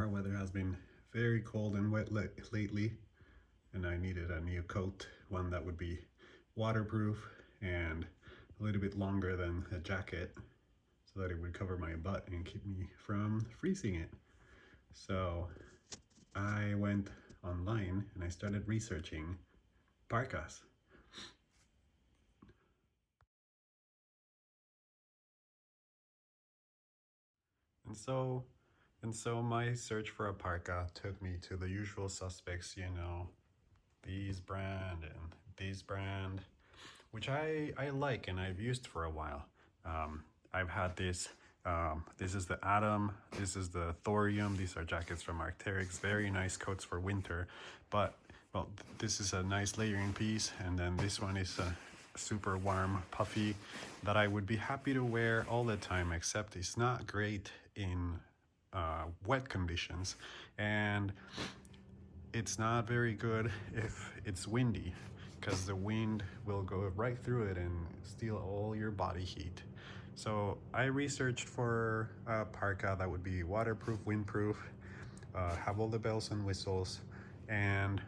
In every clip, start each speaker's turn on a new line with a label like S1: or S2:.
S1: Our weather has been very cold and wet lately, and I needed a new coat, one that would be waterproof and a little bit longer than a jacket so that it would cover my butt and keep me from freezing it. So I went online and I started researching parkas. And so my search for a parka took me to the usual suspects, these brand and these brand, which I like and I've used for a while. I've had this. This is the Atom. This is the Thorium. These are jackets from Arc'teryx. Very nice coats for winter. But well, this is a nice layering piece, and then this one is a super warm, puffy that I would be happy to wear all the time. Except it's not great in wet conditions, and it's not very good if it's windy, because the wind will go right through it and steal all your body heat. So I researched for a parka that would be waterproof, windproof, have all the bells and whistles. And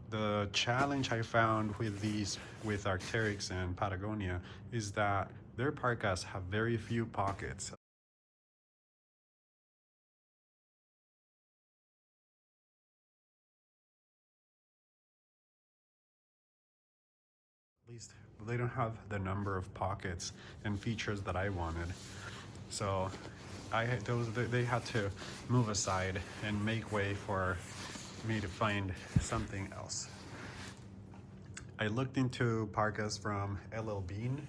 S1: the challenge I found with these, with Arc'teryx and Patagonia, is that their parkas have very few pockets. At least they don't have the number of pockets and features that I wanted. So they had to move aside and make way for me to find something else. I looked into parkas from LL Bean,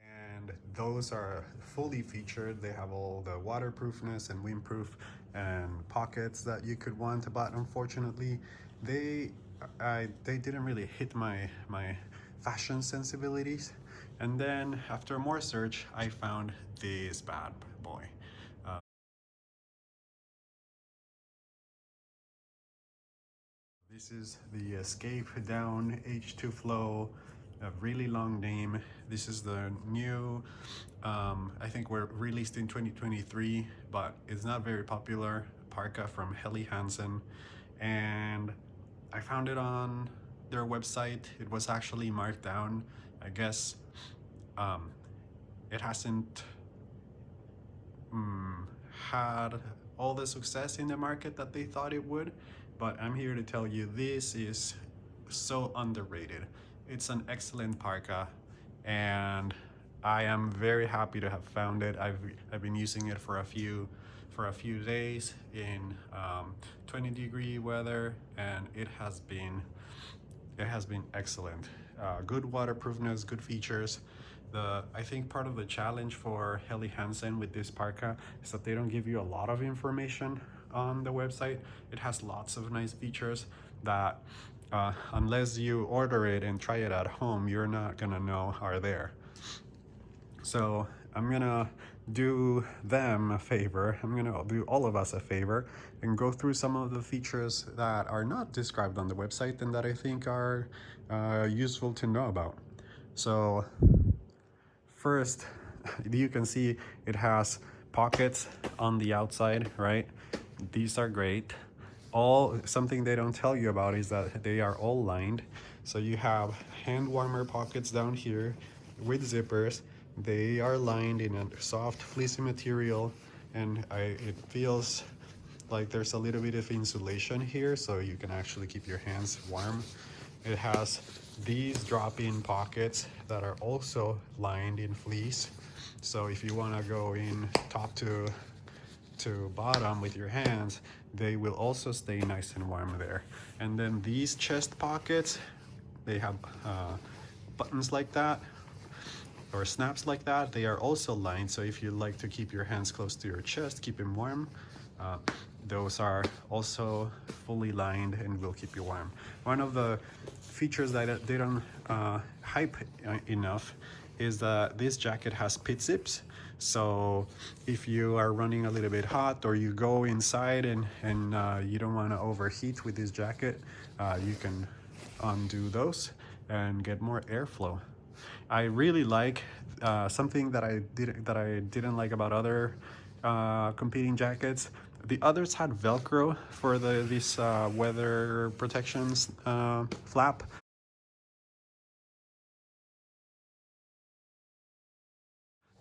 S1: and those are fully featured. They have all the waterproofness and windproof and pockets that you could want, but unfortunately they they didn't really hit my fashion sensibilities. And then after more search, I found this bad boy. This is the Escape Down H2 Flow, a really long name. This is the new, I think we're released in 2023, but it's not very popular parka from Helly Hansen. And I found it on their website. It was actually marked down. I guess um, it hasn't had all the success in the market that they thought it would, but I'm here to tell you this is so underrated. It's an excellent parka, and I am very happy to have found it. I've been using it for a few days in 20-degree weather, and it has been excellent. Good waterproofness, good features. I think part of the challenge for Helly Hansen with this parka is that they don't give you a lot of information on the website. It has lots of nice features that unless you order it and try it at home, you're not gonna know are there. So I'm gonna do them a favor. I'm gonna do all of us a favor and go through some of the features that are not described on the website and that I think are useful to know about. So first, you can see it has pockets on the outside, right? These are great. Something they don't tell you about is that they are all lined. So you have hand warmer pockets down here with zippers. They are lined in a soft fleecy material, and it feels like there's a little bit of insulation here, so you can actually keep your hands warm. It has these drop-in pockets that are also lined in fleece. So if you want to go in top to bottom with your hands, they will also stay nice and warm there. And then these chest pockets, they have buttons like that or snaps like that. They are also lined, so if you like to keep your hands close to your chest, keep them warm, those are also fully lined and will keep you warm. One of the features that they don't hype enough is that this jacket has pit zips. So if you are running a little bit hot or you go inside and you don't want to overheat with this jacket, you can undo those and get more airflow. I really like something that I didn't like about other competing jackets. The others had Velcro for this weather protections flap.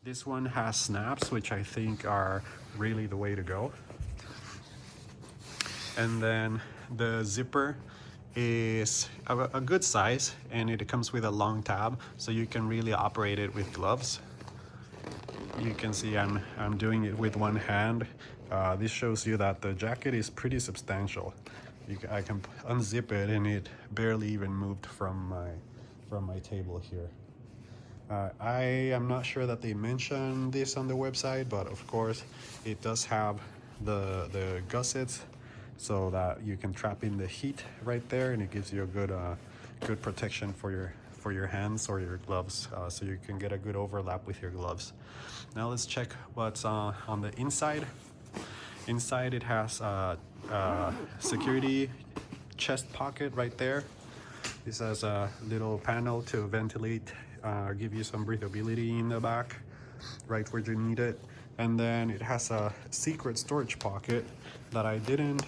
S1: This one has snaps, which I think are really the way to go. And then the zipper is a good size, and it comes with a long tab, so you can really operate it with gloves. You can see I'm doing it with one hand. This shows you that the jacket is pretty substantial. I can unzip it, and it barely even moved from my table here. I am not sure that they mentioned this on the website, but of course it does have the gussets, so that you can trap in the heat right there, and it gives you a good protection for your hands or your gloves, so you can get a good overlap with your gloves. Now let's check what's on the inside. Inside it has a security chest pocket right there. This has a little panel to ventilate, give you some breathability in the back, right where you need it. And then it has a secret storage pocket that I didn't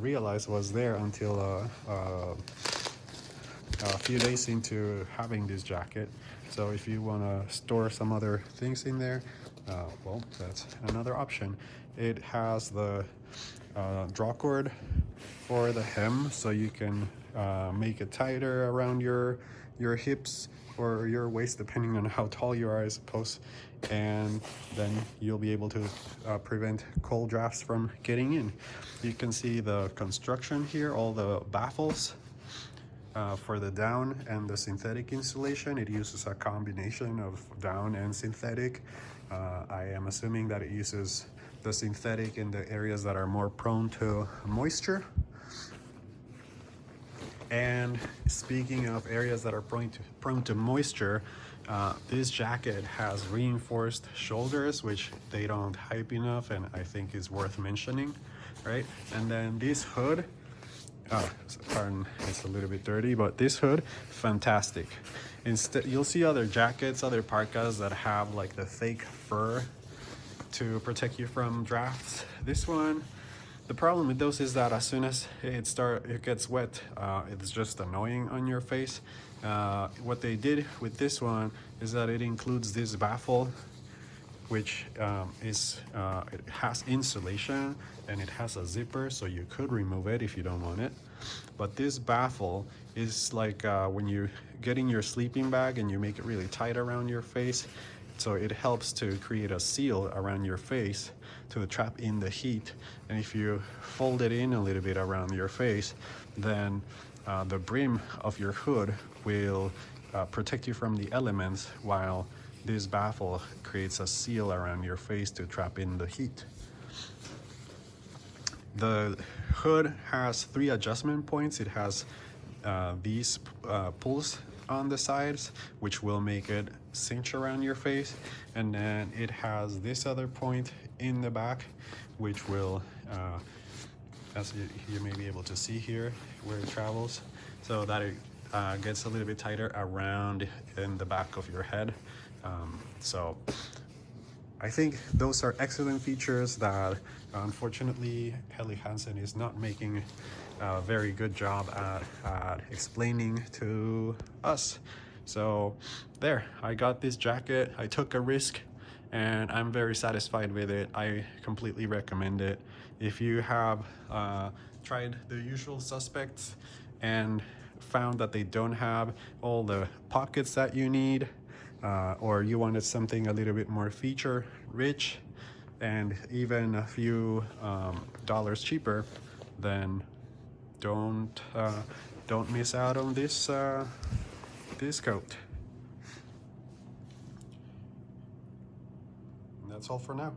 S1: realize was there until a few days into having this jacket. So if you want to store some other things in there, well, that's another option. It has the draw cord for the hem, so you can make it tighter around your hips or your waist, depending on how tall you are, I suppose. And then you'll be able to prevent cold drafts from getting in. You can see the construction here, all the baffles for the down and the synthetic insulation. It uses a combination of down and synthetic. I am assuming that it uses the synthetic in the areas that are more prone to moisture. And speaking of areas that are prone to moisture, this jacket has reinforced shoulders, which they don't hype enough, and I think is worth mentioning, right? And then this hood, pardon, it's a little bit dirty, but this hood, fantastic. Instead, you'll see other jackets, other parkas that have like the fake fur to protect you from drafts. This one, the problem with those is that as soon as it gets wet, it's just annoying on your face. What they did with this one is that it includes this baffle, which it has insulation and it has a zipper, so you could remove it if you don't want it. But this baffle is like when you get in your sleeping bag and you make it really tight around your face, so it helps to create a seal around your face to trap in the heat. And if you fold it in a little bit around your face, then the brim of your hood will protect you from the elements, while this baffle creates a seal around your face to trap in the heat. The hood has 3 adjustment points. It has these pulls on the sides, which will make it cinch around your face, and then it has this other point in the back, which will, as you may be able to see here where it travels, so that it gets a little bit tighter around in the back of your head. So I think those are excellent features that unfortunately Helly Hansen is not making a very good job at explaining to us. So there, I got this jacket. I took a risk and I'm very satisfied with it. I completely recommend it. If you have tried the usual suspects and found that they don't have all the pockets that you need, or you wanted something a little bit more feature rich and even a few dollars cheaper, then don't miss out on this coat. And that's all for now.